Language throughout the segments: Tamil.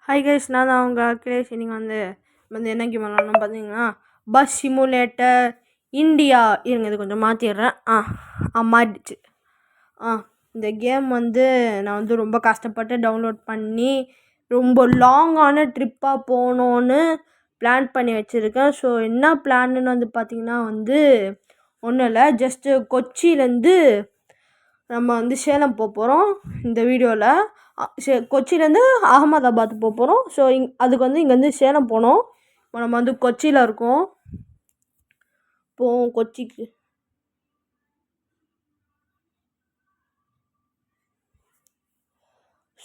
ஹாய் கைஸ், நான் தான் அவங்க அகிலேஷ். நீங்கள் வந்து என்ன கேம் விளாட்ணும் பார்த்தீங்கன்னா, பஸ் சிமுலேட்டர் இந்தியா. இருங்க, இது கொஞ்சம் மாற்றிடுறேன். மாறிடுச்சு. இந்த கேம் வந்து நான் வந்து ரொம்ப கஷ்டப்பட்டு டவுன்லோட் பண்ணி ரொம்ப லாங்கான ட்ரிப்பாக போகணுன்னு பிளான் பண்ணி வச்சுருக்கேன். ஸோ என்ன பிளான்னு வந்து பார்த்திங்கன்னா வந்து ஒன்றும் இல்லை, ஜஸ்ட்டு கொச்சியிலேருந்து நம்ம வந்து சேலம் போக போகிறோம். இந்த வீடியோவில் கொச்சியிலேருந்து அகமதாபாத் போக போகிறோம். ஸோ அதுக்கு வந்து இங்கேருந்து சேலம் போனோம். நம்ம வந்து கொச்சியில் இருக்கோம். போவோம் கொச்சிக்கு.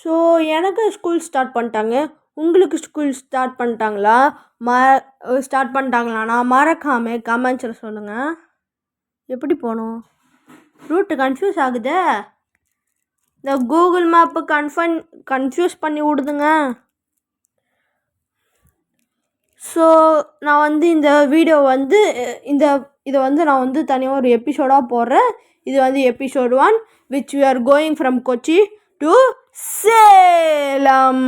ஸோ எனக்கு ஸ்கூல் ஸ்டார்ட் பண்ணிட்டாங்க. உங்களுக்கு ஸ்கூல் ஸ்டார்ட் பண்ணிட்டாங்களா? ஸ்டார்ட் பண்ணிட்டாங்களாண்ணா மறக்காமல் கமெண்ட்ஸில் சொல்லுங்கள். எப்படி போகணும்? ரூட்டு கன்ஃபியூஸ் ஆகுதே. இந்த கூகுள் மேப்பு கன்ஃபியூஸ் பண்ணி விடுதுங்க. ஸோ நான் வந்து இந்த வீடியோ வந்து இதை வந்து நான் வந்து தனியாக ஒரு எபிசோடாக போடுறேன். இது வந்து episode 1 which we are going from Kochi to Salem.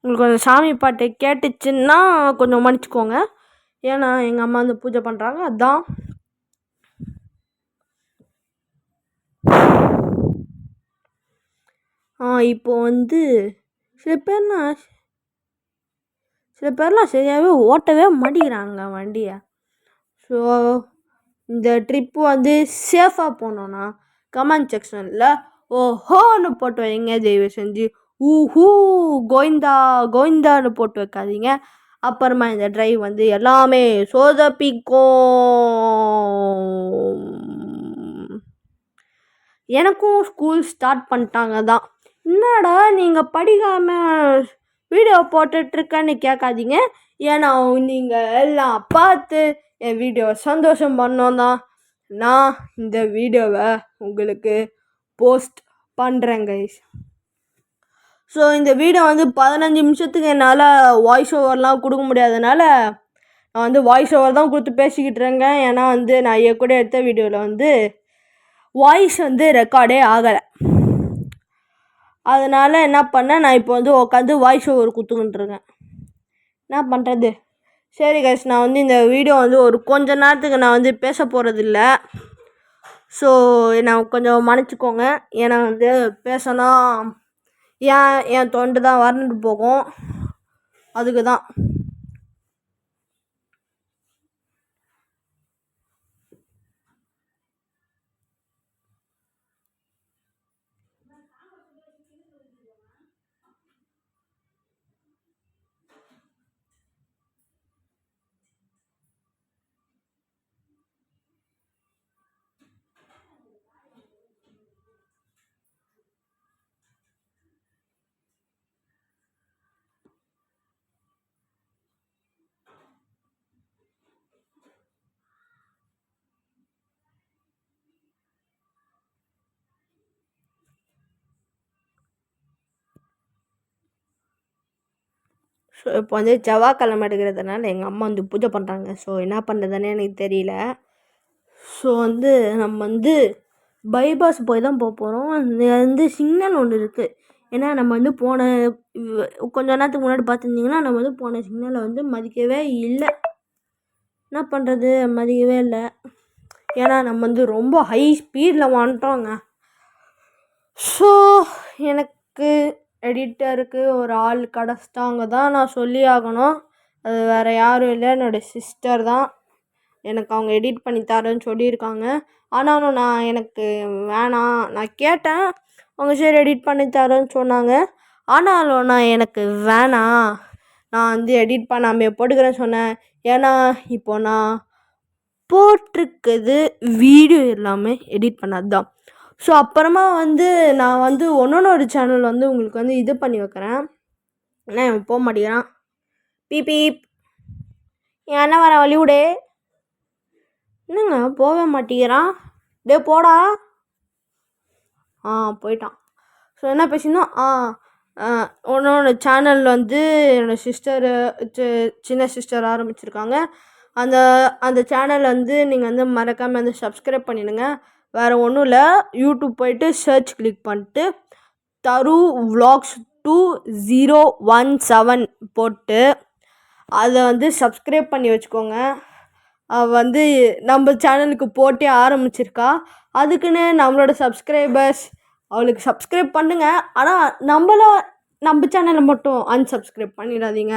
உங்களுக்கு கொஞ்சம் சாமி பாட்டு கேட்டுச்சுன்னா கொஞ்சம் மன்னிச்சுக்கோங்க. ஏன்னா எங்கள் அம்மா வந்து பூஜை பண்ணுறாங்க, அதுதான். இப்போ வந்து சில பேர்லாம் சரியாகவே ஓட்டவே மாட்டேங்கிறாங்க வண்டியை. ஸோ இந்த ட்ரிப்பு வந்து சேஃபாக போனோன்னா கமெண்ட் செக்ஷனில் ஓஹோன்னு போட்டு வைங்க. தயவு செஞ்சு ஊஹூ கோவிந்தா கோவிந்தான்னு போட்டு வைக்காதீங்க. அப்புறமா இந்த ட்ரைவ் வந்து எல்லாமே சோதப்பிக்கும். எனக்கும் ஸ்கூல் ஸ்டார்ட் பண்ணிட்டாங்க தான். என்னடா நீங்கள் படிக்காமல் வீடியோ போட்டுட்ருக்கேன்னு கேட்காதீங்க. ஏன்னா நீங்கள் எல்லாம் பார்த்து என் வீடியோவை சந்தோஷம் பண்ணோம் தான் நான் இந்த வீடியோவை உங்களுக்கு போஸ்ட் பண்ணுறேன் கைஸ். ஸோ இந்த வீடியோ வந்து 15 நிமிஷத்துக்கு என்னால் வாய்ஸ் ஓவர்லாம் கொடுக்க முடியாதனால நான் வந்து வாய்ஸ் ஓவர் தான் கொடுத்து பேசிக்கிட்டு இருக்கேன். ஏன்னா வந்து நான் கூட எடுத்த வீடியோவில் வந்து வாய்ஸ் வந்து ரெக்கார்டே ஆகலை. அதனால் என்ன பண்ணேன், நான் இப்போ வந்து உட்காந்து வாய்ஸ் ஓவர் கொடுத்துக்கிட்டுருக்கேன். என்ன பண்ணுறது? சரி கைஸ், நான் வந்து இந்த வீடியோ வந்து ஒரு கொஞ்ச நேரத்துக்கு நான் வந்து பேச போகிறதில்ல. ஸோ நான் கொஞ்சம் மன்னிச்சிக்கோங்க. ஏன்னா வந்து பேசினா என் தொண்டை தான் வறண்டு போகும். அதுக்கு தான். ஸோ இப்போ வந்து செவ்வாய்க்கிழமை எடுக்கிறதுனால எங்கள் அம்மா வந்து பூஜை பண்ணுறாங்க. ஸோ என்ன பண்ணுறதுன்னு எனக்கு தெரியல. ஸோ வந்து நம்ம வந்து பைபாஸ் போய் தான் போக போகிறோம். அந்த வந்து சிக்னல் ஒன்று இருக்குது. ஏன்னா நம்ம வந்து கொஞ்ச நேரத்துக்கு முன்னாடி பார்த்துருந்தீங்கன்னா நம்ம வந்து போன சிக்னலை வந்து மதிக்கவே இல்லை. என்ன பண்ணுறது, மதிக்கவே இல்லை. ஏன்னா நம்ம வந்து ரொம்ப ஹை ஸ்பீடில் வந்துட்டோங்க. ஸோ எனக்கு எடிட்டருக்கு ஒரு ஆள் கிடச்சிட்டாங்க தான் நான் சொல்லி ஆகணும். அது வேறு யாரும் இல்லை, என்னோடய சிஸ்டர் தான். எனக்கு அவங்க எடிட் பண்ணி தரேன்னு சொல்லியிருக்காங்க. ஆனாலும் எனக்கு வேணாம். நான் கேட்டேன், அவங்க சரி எடிட் பண்ணி தரேன்னு சொன்னாங்க. ஆனாலும் எனக்கு வேணாம், நான் வந்து எடிட் பண்ணாமல் போட்டுக்கிறேன்னு சொன்னேன். ஏன்னா இப்போ நான் போட்டிருக்குது வீடியோ எல்லாமே எடிட் பண்ணது தான். ஸோ அப்புறமா வந்து நான் வந்து ஒரு சேனல் வந்து உங்களுக்கு வந்து இது பண்ணி வைக்கிறேன். ஏன்னா போக மாட்டேங்கிறான். பீப் என்ன வர வழிவிடே. என்னங்க போக மாட்டேங்கிறான்? டே போடா. போயிட்டான். ஸோ என்ன பேசினோம்? சேனல் வந்து என்னோடய சிஸ்டர் சின்ன சிஸ்டர் ஆரம்பிச்சிருக்காங்க. அந்த சேனல் வந்து நீங்கள் வந்து மறக்காமல் வந்து சப்ஸ்கிரைப் பண்ணிடுங்க. வேறு ஒன்றும் இல்லை, யூடியூப் போயிட்டு சர்ச் கிளிக் பண்ணிட்டு தரு vlogs 2017 போட்டு அதை வந்து சப்ஸ்கிரைப் பண்ணி வச்சுக்கோங்க. வந்து நம்ம சேனலுக்கு போட்டே ஆரம்பிச்சிருக்கா. அதுக்குன்னு நம்மளோட சப்ஸ்கிரைபர்ஸ் அவளுக்கு சப்ஸ்கிரைப் பண்ணுங்க. ஆனால் நம்ம சேனலை மட்டும் அன்சப்ஸ்கிரைப் பண்ணிடாதீங்க.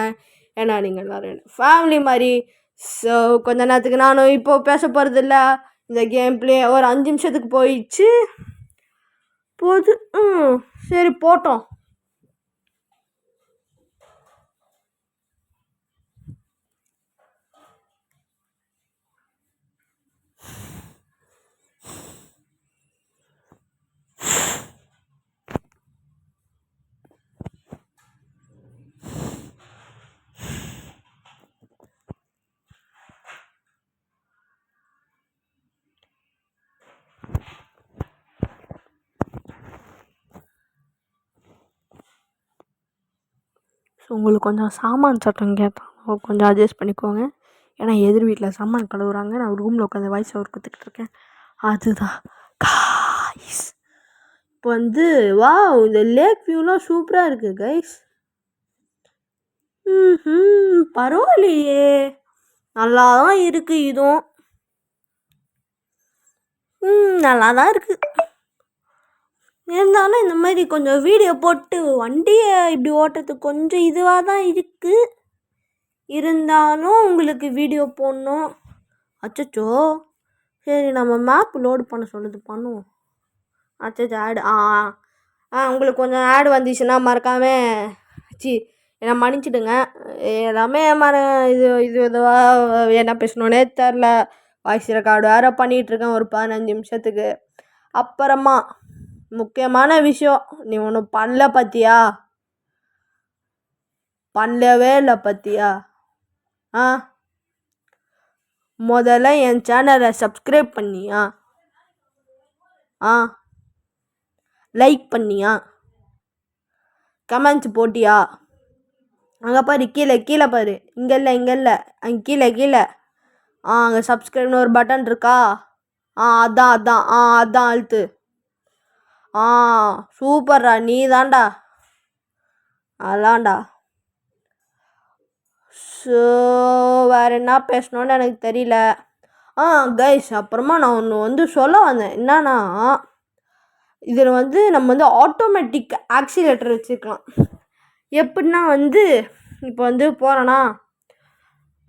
ஏன்னா நீங்கள் எல்லோரும் ஃபேமிலி மாதிரி. ஸோ கொஞ்ச நேரத்துக்கு நானும் இப்போது பேச போகிறதில்ல. இந்த கேம் பிளே ஒரு 5 நிமிஷத்துக்கு போயிடுச்சு போது. சரி போட்டோம். ஸோ உங்களுக்கு கொஞ்சம் சாமான் சட்டம் கேட்டால் கொஞ்சம் அட்ஜஸ்ட் பண்ணிக்கோங்க. ஏன்னா எதிர் வீட்டில் சாமான் கழுவுறாங்க. நான் ரூமில் உட்காந்து வாய்ஸ் ஓவர் கொடுத்துக்கிட்டு இருக்கேன். அதுதான் கைஸ். இப்போ வந்து இந்த லேக் வியூலாம் சூப்பராக இருக்குது கைஸ். பரவாயில்லையே, நல்லா தான் இருக்குது. இதுவும் நல்லா தான் இருக்குது. இருந்தாலும் இந்த மாதிரி கொஞ்சம் வீடியோ போட்டு வண்டியை இப்படி ஓட்டுறதுக்கு கொஞ்சம் இதுவாக தான் இருக்குது. இருந்தாலும் உங்களுக்கு வீடியோ போடணும். அச்சச்சோ, சரி நம்ம மேப் லோடு பண்ண சொல்லுது, பண்ணுவோம். அச்சச்சோ ஆடு உங்களுக்கு கொஞ்சம் ஆடு வந்துச்சுன்னா மறக்காமல் என்னை மன்னிச்சிடுங்க. எல்லாமே இதுவாக என்ன பேசணுன்னே தெரில. வாய்ஸ் ரெக்கார்டு வேறு பண்ணிகிட்ருக்கேன் ஒரு 15 நிமிஷத்துக்கு. அப்புறமா முக்கியமான விஷயம், நீ ஒன்றும் பண்ணல பார்த்தியா? பண்ணவே இல்லை பார்த்தியா? முதல்ல என் சேனலை சப்ஸ்கிரைப் பண்ணியா? லைக் பண்ணியா? கமெண்ட்ஸ் போட்டியா? அங்கே பாரு, கீழே பாரு. இங்கே இல்லை அங்கே கீழே அங்கே சப்ஸ்கிரைப்னு ஒரு பட்டன் இருக்கா? அதான் அழுத்து. சூப்பர்ரா, நீ தான்டா. அதான்டா. ஸோ வேறு என்ன பேசணுன்னு எனக்கு தெரியல. கைஸ், அப்புறமா நான் ஒன்று சொல்ல வந்தேன். என்னன்னா, இதில் நம்ம ஆட்டோமேட்டிக் ஆக்சிலேட்டர் வச்சுருக்கலாம். எப்படின்னா இப்போ போகிறேன்னா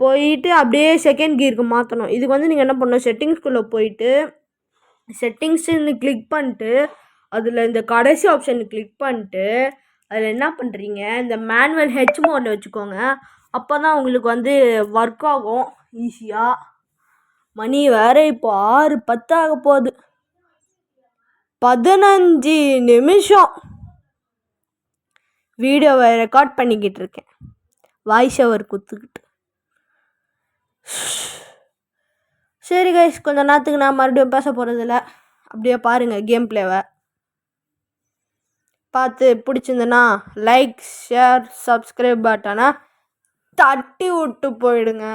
போயிட்டு அப்படியே செகண்ட் கியருக்கு மாற்றணும். இதுக்கு நீங்கள் என்ன பண்ணணும், செட்டிங்ஸ்குள்ளே போயிட்டு செட்டிங்ஸுன்னு கிளிக் பண்ணிட்டு அதில் இந்த கடைசி ஆப்ஷன் கிளிக் பண்ணிட்டு அதில் என்ன பண்ணுறீங்க, இந்த மேனுவல் ஹெச் மோடில் வச்சுக்கோங்க. அப்போ தான் உங்களுக்கு ஒர்க் ஆகும் ஈஸியாக. மணி வேறு இப்போ 6:10 ஆக போகுது. 15 நிமிஷம் வீடியோவை ரெக்கார்ட் பண்ணிக்கிட்டு இருக்கேன், வாய்ஸ் ஓவர் கொடுத்துக்கிட்டு. சரி கைஸ், கொஞ்சம் நேரத்துக்கு நான் மறுபடியும் பேச போகிறதில்ல. அப்படியே பாருங்கள் கேம் பிளேவை. பார்த்து பிடிச்சிருந்தனா லைக், ஷேர், சப்ஸ்கிரைப் பட்டனை தட்டி விட்டு போயிடுங்க.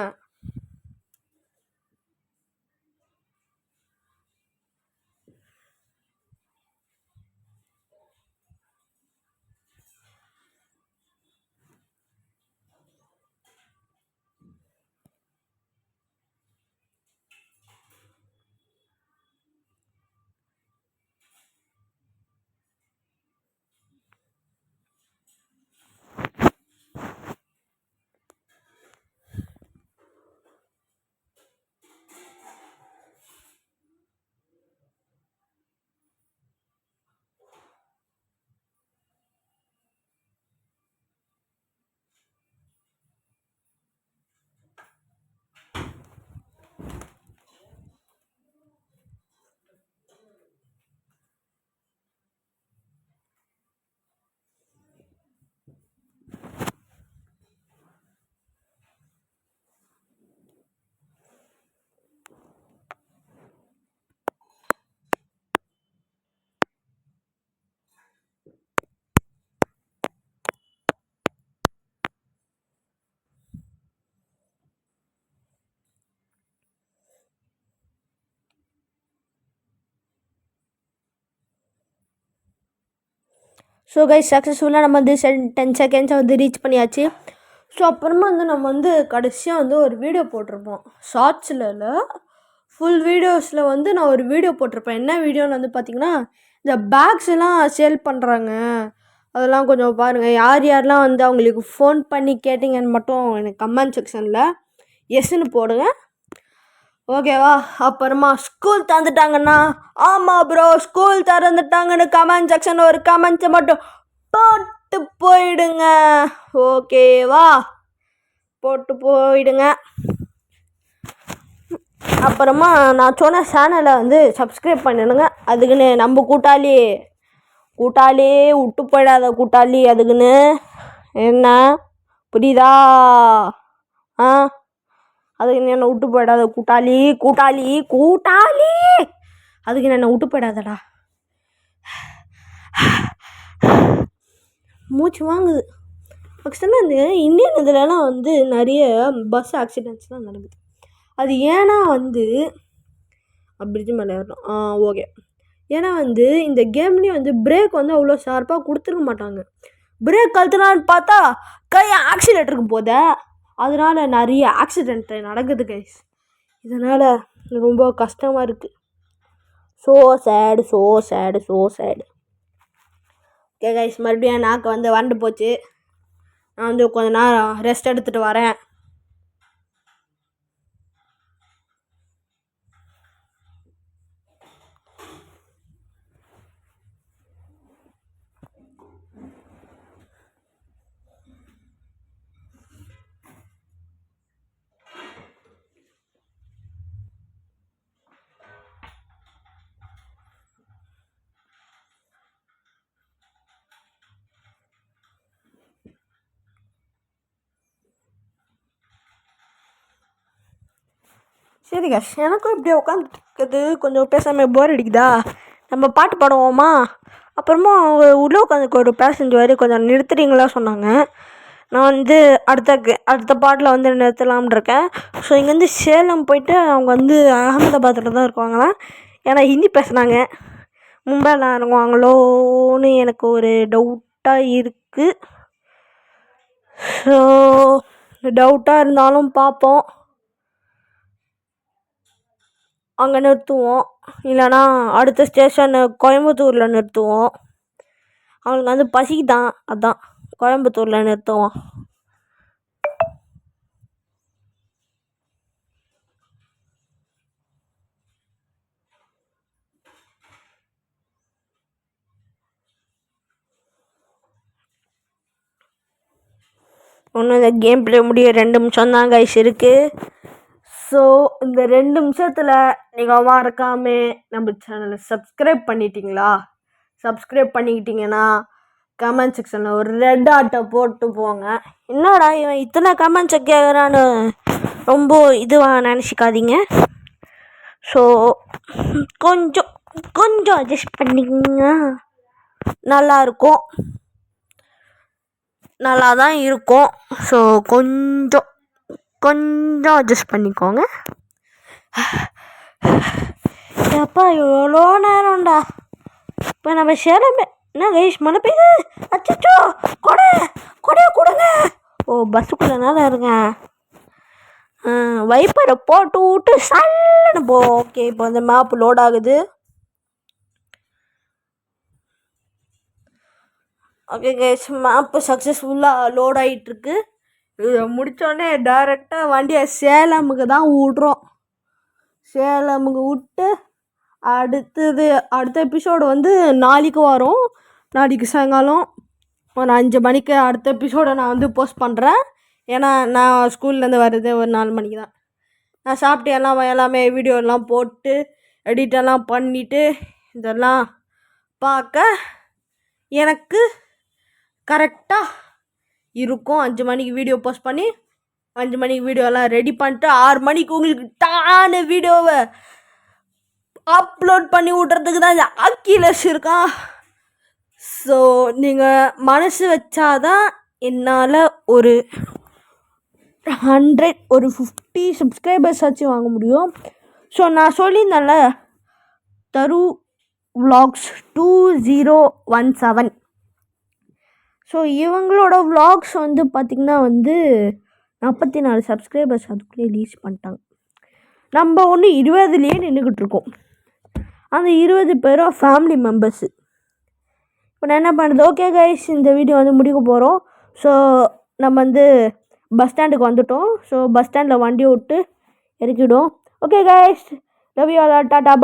ஸோ கைஸ் சக்ஸஸ்ஃபுல்லாக நம்ம வந்து 10 செகண்ட்ஸை வந்து ரீச் பண்ணியாச்சு. ஸோ அப்புறமா வந்து நம்ம வந்து கடைசியாக வந்து ஒரு வீடியோ போட்டிருப்போம். ஷார்ட்ஸில் இல்லை, ஃபுல் வீடியோஸில் வந்து நான் ஒரு வீடியோ போட்டிருப்பேன். என்ன வீடியோன்னு வந்து பார்த்திங்கன்னா, இந்த பேக்ஸ் எல்லாம் சேல் பண்ணுறாங்க, அதெல்லாம் கொஞ்சம் பாருங்கள். யார் யாரெலாம் வந்து அவங்களுக்கு ஃபோன் பண்ணி கேட்டிங்கன்னு மட்டும் எனக்கு கமெண்ட் செக்ஷனில் எஸ்ன்னு போடுங்க, ஓகேவா? அப்புறமா ஸ்கூல் திறந்துட்டாங்கன்னா, ஆமாம் ப்ரோ ஸ்கூல் திறந்துட்டாங்கன்னு கமெண்ட் செக்ஷன் ஒரு கமெண்ட்ஸை மட்டும் போட்டு போயிடுங்க, ஓகேவா? போட்டு போயிடுங்க. அப்புறமா நான் சொன்ன சேனலை வந்து சப்ஸ்கிரைப் பண்ணிடுங்க. அதுக்குன்னு நம்ம கூட்டாளி விட்டு போயிடாத கூட்டாளி, அதுக்குன்னு என்ன புரியுதா? அதுக்கு என்னை விட்டு போயிடாத கூட்டாளி, அதுக்கு என்னை விட்டு போயிடாதடா. மூச்சு வாங்குது. ஆக்சுவலாக இந்த இந்தியன் இதுலலாம் வந்து நிறைய பஸ் ஆக்சிடென்ட்ஸ்லாம் நடக்குது. அது ஏன்னா வந்து பிரிட்ஜு மேலே ஏறணும், ஓகே. ஏன்னா வந்து இந்த கேம்லேயும் வந்து பிரேக் வந்து அவ்வளோ ஷார்ப்பாக கொடுத்துருக்க மாட்டாங்க. பிரேக் கழுத்துனான்னு பார்த்தா கை ஆக்சிடென்ட்டுருக்கு போதே, அதனால் நிறைய ஆக்சிடென்ட் நடக்குது கைஸ். இதனால் ரொம்ப கஷ்டமாக இருக்குது. ஸோ சேடு. ஓகே கைஸ், மறுபடியும் நாக்கு வந்து வறண்டு போச்சு. நான் வந்து கொஞ்ச நேரம் ரெஸ்ட் எடுத்துகிட்டு வரேன். சரி கஷ், எனக்கும் இப்படி உட்காந்துருக்குது கொஞ்சம் பேசாமல் போர் அடிக்குதா, நம்ம பாட்டு பாடுவோமா? அப்புறமா உள்ளே உட்காந்துக்கு ஒரு பேசஞ்சர் கொஞ்சம் நிறுத்துறீங்களா சொன்னாங்க. நான் வந்து அடுத்த பாட்டில் வந்து நிறுத்தலாம்னு இருக்கேன். ஸோ இங்கேருந்து சேலம் போயிட்டு அவங்க வந்து அகமதாபாத்தில் தான் இருக்குவாங்களாம். ஏன்னா ஹிந்தி பேசுனாங்க. மும்பையில் இறங்குவாங்களோன்னு எனக்கு ஒரு டவுட்டாக இருக்குது. ஸோ டவுட்டாக இருந்தாலும் பார்ப்போம், அங்கே நிறுத்துவோம். இல்லைனா அடுத்த ஸ்டேஷன் கோயம்புத்தூரில் நிறுத்துவோம். அவங்களுக்கு வந்து பசிக்குதான், அதான் கோயம்புத்தூரில் நிறுத்துவோம். ஒன்றும் இந்த கேம் ப்ளே முடிய 2 நிமிஷம் தான் கைஸ் இருக்குது. ஸோ இந்த 2 நிமிஷத்தில் நீங்கள் மறக்காமல் நம்ம சேனலை சப்ஸ்கிரைப் பண்ணிட்டீங்களா? சப்ஸ்கிரைப் பண்ணிக்கிட்டிங்கன்னா கமெண்ட் செக்ஷனில் ஒரு ரெட் ஆட்டை போட்டு போங்க. என்னடா இவன் இத்தனை கமெண்ட்ஸை கேட்குறான்னு ரொம்ப இதுவாக நினச்சிக்காதீங்க. ஸோ கொஞ்சம் அட்ஜஸ்ட் பண்ணிக்கங்க, நல்லாயிருக்கும், நல்லா தான் இருக்கும். ஸோ கொஞ்சம் அட்ஜஸ்ட் பண்ணிக்கோங்க. அப்பா எவ்வளோ நேரம்டா. இப்போ நம்ம சேலம் என்ன கைஸ் மழை பெய்யுது, அச்சோ கொடையை கொடுங்க. ஓ பஸ்ஸுக்குள்ளனால இருங்க, வைப்பரை போட்டு விட்டு சல்லுன்னு போ. ஓகே, இப்போ வந்து மேப் லோட் ஆகுது. ஓகே கைஸ், மேப்பு சக்ஸஸ்ஃபுல்லாக லோட் ஆகிட்டுருக்கு. இதை முடித்தோடனே டைரெக்டாக வண்டியை சேலமுக்கு தான் விட்றோம். சேலமுக்கு விட்டு அடுத்த எபிசோடு வந்து நாளைக்கு வரும். நாளைக்கு சாயங்காலம் ஒரு 5 மணிக்கு அடுத்த எபிசோடை நான் வந்து போஸ்ட் பண்ணுறேன். ஏன்னா நான் ஸ்கூல்லேருந்து வர்றது ஒரு 4 மணிக்கு தான். நான் சாப்பிட்டு எல்லாமே வீடியோலாம் போட்டு எடிட்டெல்லாம் பண்ணிவிட்டு இதெல்லாம் பார்க்க எனக்கு கரெக்டாக இருக்கும். 5 மணிக்கு வீடியோ போஸ்ட் பண்ணி 5 மணிக்கு வீடியோலாம் ரெடி பண்ணிட்டு 6 மணிக்கு உங்களுக்கு டான வீடியோவை அப்லோட் பண்ணி விட்றதுக்கு தான் இந்த அக்கிலஸ் இருக்கான். ஸோ நீங்கள் மனசு வச்சாதான் என்னால் ஒரு 50 சப்ஸ்கிரைபர்ஸ் ஆச்சு வாங்க முடியும். ஸோ நான் சொல்லியிருந்தேன்ல, தரு vlogs 2017 ஸோ இவங்களோட vlogs வந்து பார்த்திங்கன்னா வந்து 44 சப்ஸ்கிரைபர்ஸ் அதுக்குள்ளேயே ரீச் பண்ணிட்டாங்க. நம்ம ஒன்று 20லேயே நின்றுக்கிட்டு இருக்கோம். அந்த 20 பேரும் ஃபேமிலி மெம்பர்ஸு. இப்போ நான் என்ன பண்ணுறது? ஓகே கைஸ், இந்த வீடியோ வந்து முடிக்க போகிறோம். ஸோ நம்ம வந்து பஸ் ஸ்டாண்டுக்கு வந்துட்டோம். ஸோ பஸ் ஸ்டாண்டில் வண்டியை விட்டு இறக்கிவிடும். Okay guys, love you all, ta-ta, by.